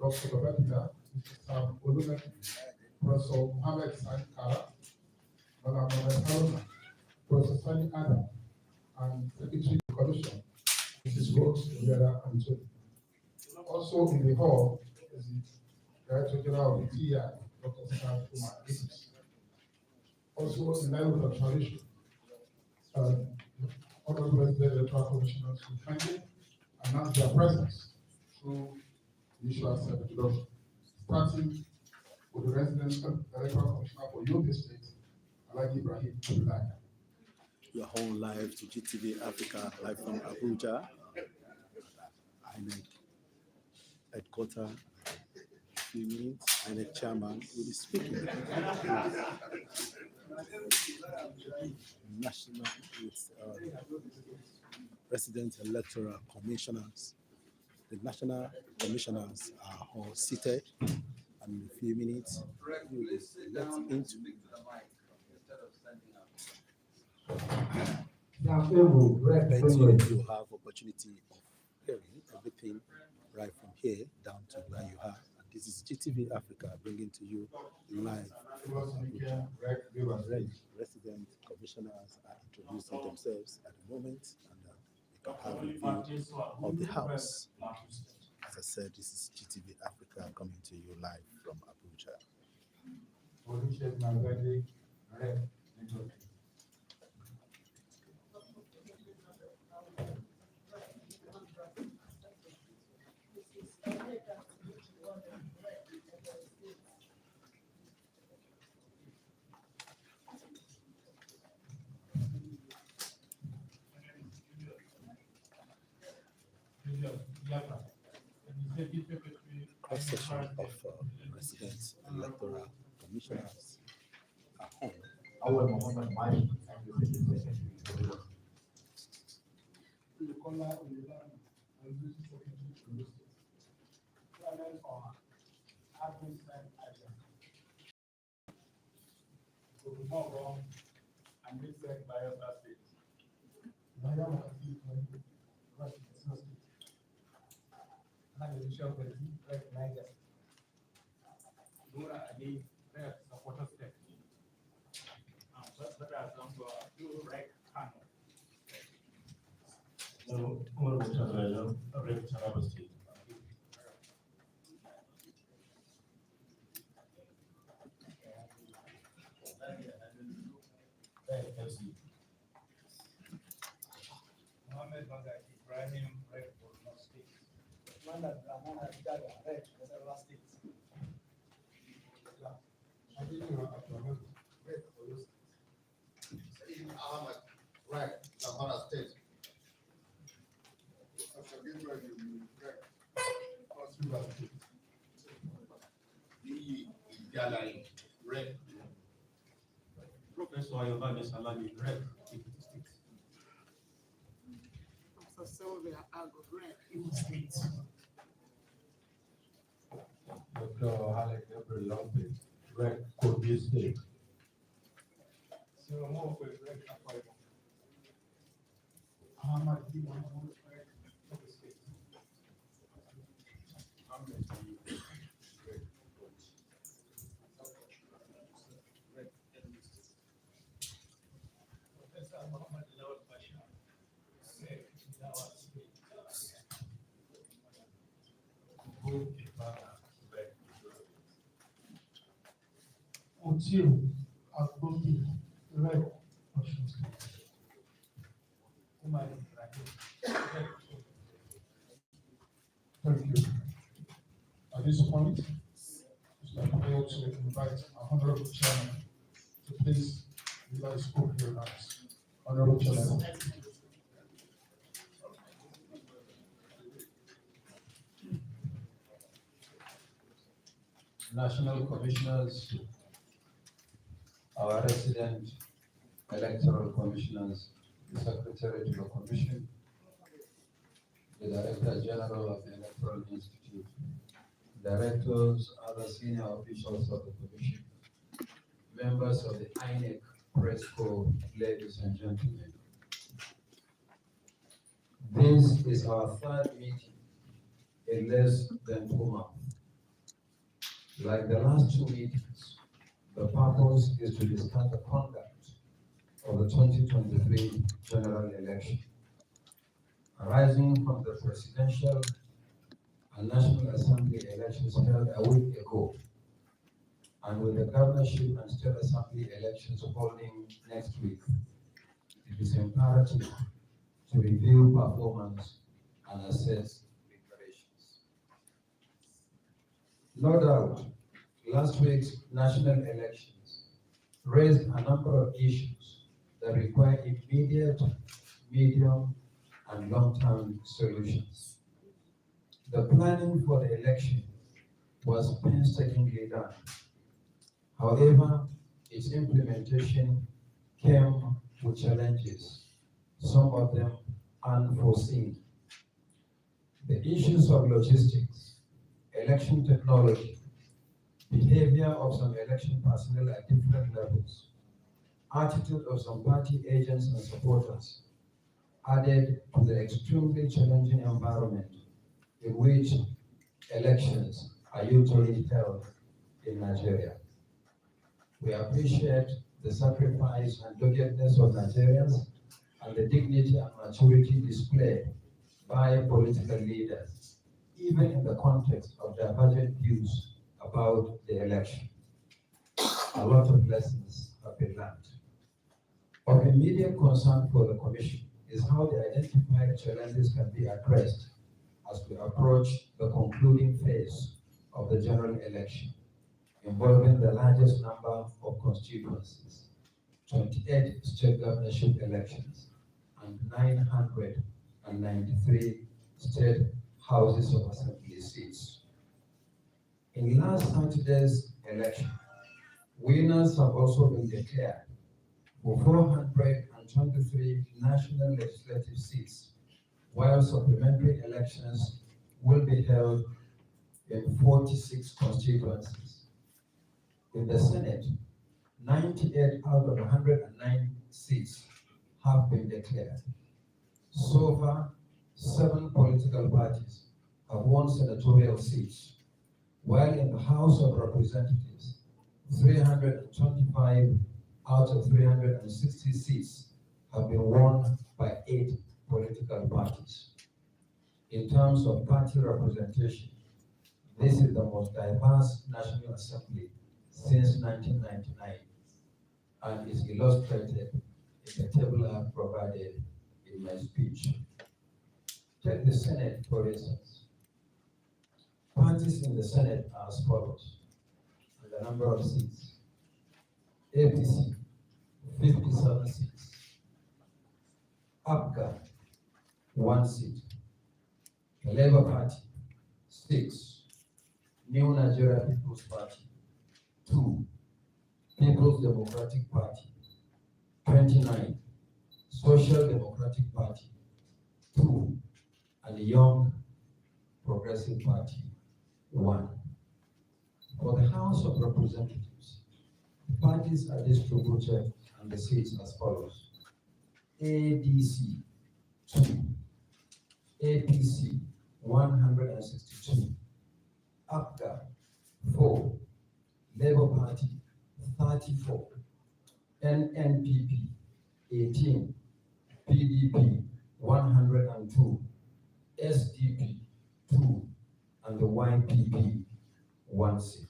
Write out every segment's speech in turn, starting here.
Dr. Babetida, Mr. Sam Oluneki, Professor Mohammed Sankara, Madam Mohammed Haruna, Professor Sani Adam, and Secretary of the Commission, Mrs. Rose Oliera Anthony. Also in the hall is the Director General of the TI, Dr. Sam Kumar Idris. Also in line with the tradition, Honorable President Electoral Commissioners will kindly announce their presence through initial self-introduction, starting with the resident electoral commissioner for Yobe State, Alhaji Ibrahim Abdullahi. Your home live to GTV Africa, live from Abuja, INEC headquarters. Few minutes, INEC chairman will be speaking. National resident electoral commissioners. The national commissioners are all seated, and in a few minutes, we will let into. You have opportunity of hearing everything right from here down to where you are. And this is GTV Africa bringing to you live. Resident commissioners are introducing themselves at the moment, and you can have a view of the house. As I said, this is GTV Africa coming to you live from Abuja. Cross section of residents electoral commissioners at home. Professor Ayobade Salami, Red, State. Professor Sylvia Ago, Red, State. Dr. Alec Gabriel Lopez, Red, Kogi State. Ahmad Diwan, Red, Kogi State. Until Abuj, Red, Osun State. Thank you. At this point, it's my pleasure to invite our Honorable Chairman to please deliver his opening remarks. Honorable Chairman. National Commissioners, our resident electoral commissioners, the Secretary to the Commission, the Director General of the Electoral Institute, directors, other senior officials of the Commission, members of the INEC Press Corps, ladies and gentlemen. This is our third meeting in less than 2 months. Like the last two meetings, the purpose is to discuss the conduct of the 2023 general election, arising from the presidential and National Assembly elections held a week ago, and with the governorship and state assembly elections holding next week, it is imperative to review performance and assess preparations. No doubt, last week's national elections raised a number of issues that require immediate, medium, and long-term solutions. The planning for the election was painstakingly done. However, its implementation came with challenges, some of them unforeseen. The issues of logistics, election technology, behavior of some election personnel at different levels, attitude of some party agents and supporters, added to the extremely challenging environment in which elections are usually held in Nigeria. We appreciate the sacrifice and doggedness of Nigerians and the dignity and maturity displayed by political leaders, even in the context of divergent views about the election. A lot of lessons have been learned. Of immediate concern for the Commission is how the identified challenges can be addressed as we approach the concluding phase of the general election, involving the largest number of constituencies, 28 state governorship elections, and 993 state houses of assembly seats. In last Saturday's election, winners have also been declared for 423 national legislative seats, while supplementary elections will be held in 46 constituencies. In the Senate, 98 out of 109 seats have been declared. So far, 7 political parties have won senatorial seats, while in the House of Representatives, 325 out of 360 seats have been won by 8 political parties. In terms of party representation, this is the most diverse National Assembly since 1999 and is illustrated in the table I have provided in my speech. Take the Senate, for instance. Parties in the Senate are as follows, and the number of seats. APC, 57 seats. APGA, 1 seat. The Labour Party, 6. New Nigeria People's Party, 2. People's Democratic Party, 29. Social Democratic Party, 2. And the Young Progressive Party, 1. For the House of Representatives, the parties are distributed and the seats as follows. ADC, 2. APC, 162. APGA, 4. Labour Party, 34. NNPP, 18. PDP, 102. SDP, 2. And the YPP, 1 seat.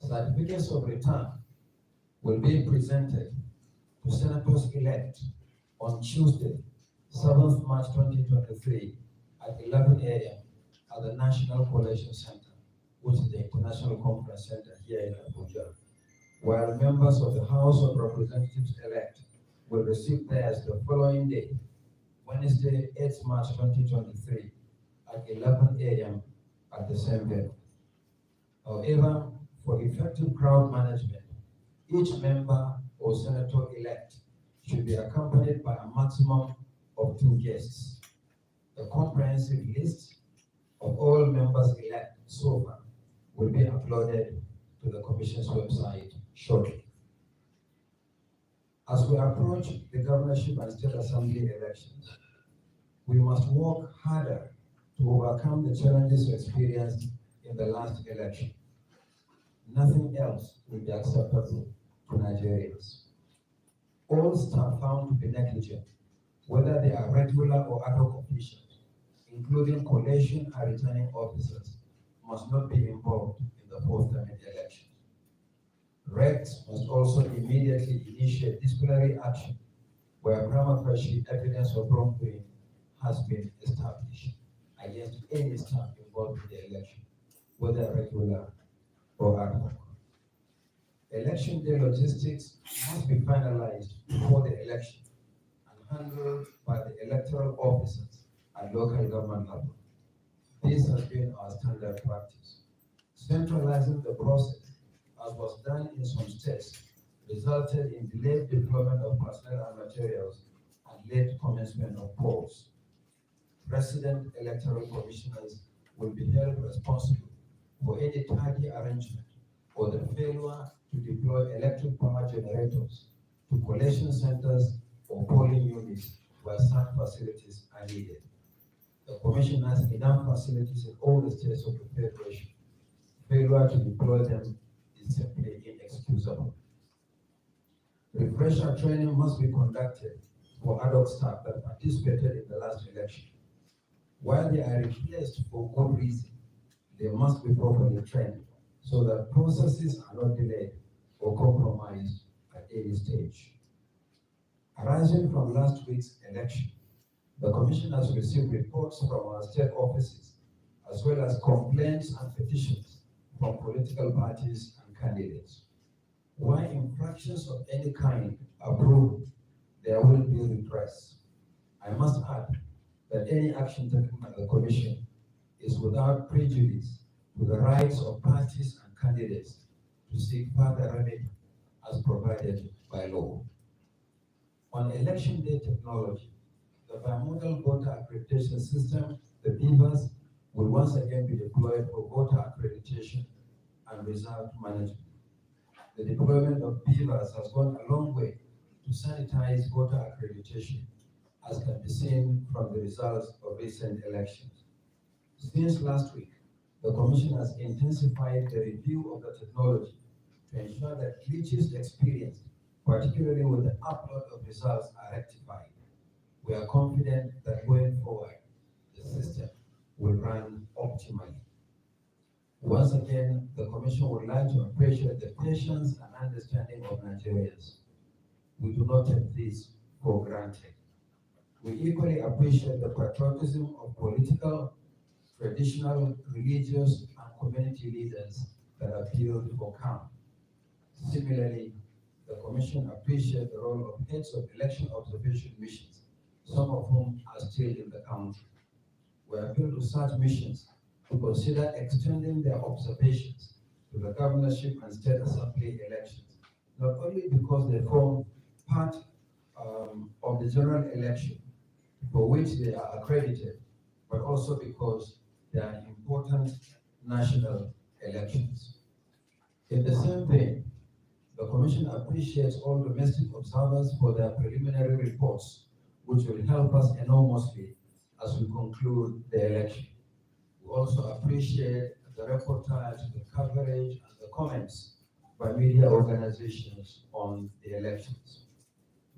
Certificates of return will be presented to senators-elect on Tuesday, 7th March 2023 at 11 a.m. at the National Collation Center, which is the International Conference Center here in Abuja, while members of the House of Representatives-elect will receive theirs the following day, Wednesday, 8th March 2023 at 11 a.m. at the same venue. However, for effective crowd management, each member or senator-elect should be accompanied by a maximum of 2 guests. A comprehensive list of all members-elect so far will be uploaded to the Commission's website shortly. As we approach the governorship and state assembly elections, we must work harder to overcome the challenges experienced in the last election. Nothing else will be acceptable to Nigerians. All staff found to be negligent, whether they are regular or ad hoc officials, including collation and returning officers, must not be involved in the forthcoming elections. RECs must also immediately initiate disciplinary action where prima facie evidence of wrongdoing has been established against any staff involved in the election, whether regular or ad hoc. Election day logistics must be finalized before the election and handled by the electoral officers at local government level. This has been our standard practice. Centralizing the process, as was done in some states, resulted in delayed deployment of personnel and materials and late commencement of polls. Resident electoral commissioners will be held responsible for any tardy arrangement or the failure to deploy electric power generators to collation centers or polling units where such facilities are needed. The Commission has enough facilities in all the states of the Federation. Failure to deploy them is simply inexcusable. Refresher training must be conducted for adult staff that participated in the last election. While they are replaced for good reason, they must be properly trained so that processes are not delayed or compromised at any stage. Arising from last week's election, the Commission has received reports from our state offices, as well as complaints and petitions from political parties and candidates. While infractions of any kind are proven, there will be redress. I must add that any action taken by the Commission is without prejudice to the rights of parties and candidates to seek further remedy as provided by law. On election day technology, the bimodal voter accreditation system, the BVAS, will once again be deployed for voter accreditation and result management. The deployment of BVAS has gone a long way to sanitize voter accreditation, as can be seen from the results of recent elections. Since last week, the Commission has intensified the review of the technology to ensure that glitches experienced, particularly with the upload of results, are rectified. We are confident that going forward, the system will run optimally. Once again, the Commission would like to appreciate the patience and understanding of Nigerians. We do not take this for granted. We equally appreciate the patriotism of political, traditional, religious, and community leaders that appealed for calm. Similarly, the Commission appreciates the role of heads of election observation missions, some of whom are still in the country. We appeal to such missions to consider extending their observations to the governorship and state assembly elections, not only because they form part of the general election for which they are accredited, but also because they are important national elections. In the same vein, the Commission appreciates all domestic observers for their preliminary reports, which will help us enormously as we conclude the election. We also appreciate the reportage, the coverage, and the comments by media organizations on the elections.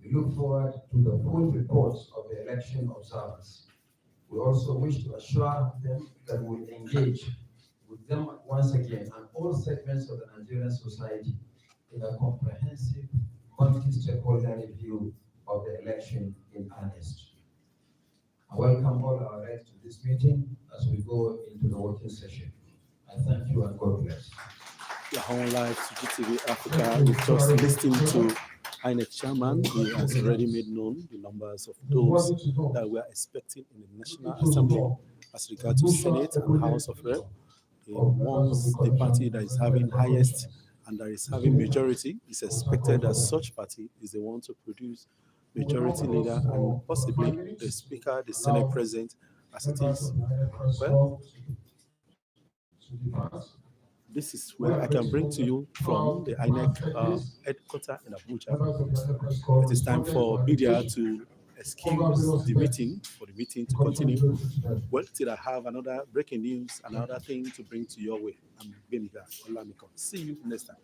We look forward to the full reports of the election observers. We also wish to assure them that we will engage with them once again and all segments of the Nigerian society in a comprehensive, multi-stakeholder review of the election in earnest. I welcome all our reps to this meeting as we go into the working session. I thank you and God bless. Your home live to GTV Africa. We've just listened to INEC chairman. He has already made known the numbers of those that we are expecting in the National Assembly as regards to Senate and House of Rep. Once the party that is having highest and that is having majority is expected that such party is the one to produce majority leader and possibly the speaker, the Senate president, as it is. Well, this is where I can bring to you from the INEC headquarters in Abuja. It is time for media to excuse the meeting for the meeting to continue. Well, till I have another breaking news, another thing to bring to your way. I'm Beniga Olamiko. See you next time.